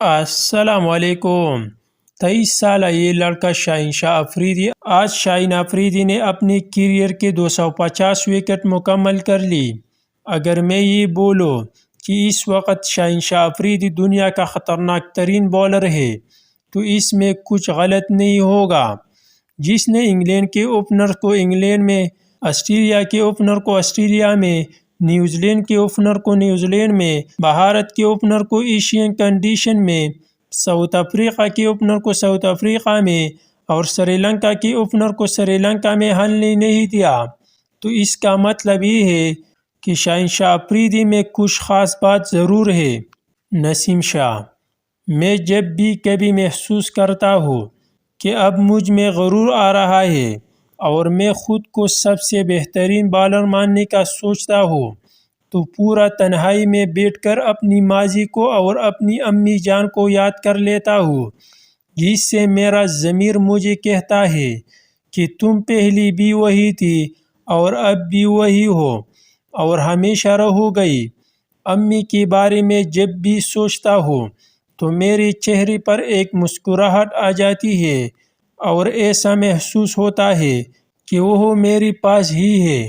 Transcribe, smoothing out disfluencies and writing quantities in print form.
السلام علیکم۔ 23 سالہ یہ لڑکا شاہین شاہ افریدی آج شاہین افریدی نے اپنی کیریئر کے 250 وکٹ مکمل کر لی۔ اگر میں یہ بولوں کہ اس وقت شاہین شاہ افریدی دنیا کا خطرناک ترین بولر ہے تو اس میں کچھ غلط نہیں ہوگا۔ جس نے انگلینڈ کے اوپنر کو انگلینڈ میں، آسٹریلیا کے اوپنر کو آسٹریلیا میں، نیوزی لینڈ کے اوپنر کو نیوزی لینڈ میں، بھارت کے اوپنر کو ایشین کنڈیشن میں، ساؤتھ افریقہ کے اوپنر کو ساؤتھ افریقہ میں اور سری لنکا کے اوپنر کو سری لنکا میں حلنے نہیں دیا، تو اس کا مطلب یہ ہے کہ شاہین شاہ افریدی میں کچھ خاص بات ضرور ہے۔ نسیم شاہ: میں جب بھی کبھی محسوس کرتا ہوں کہ اب مجھ میں غرور آ رہا ہے اور میں خود کو سب سے بہترین بالر ماننے کا سوچتا ہوں تو پورا تنہائی میں بیٹھ کر اپنی ماضی کو اور اپنی امی جان کو یاد کر لیتا ہوں، جس سے میرا ضمیر مجھے کہتا ہے کہ تم پہلی بھی وہی تھی اور اب بھی وہی ہو اور ہمیشہ رہو گئی۔ امی کے بارے میں جب بھی سوچتا ہوں تو میرے چہرے پر ایک مسکراہٹ آ جاتی ہے اور ایسا محسوس ہوتا ہے کہ وہ میرے پاس ہی ہے۔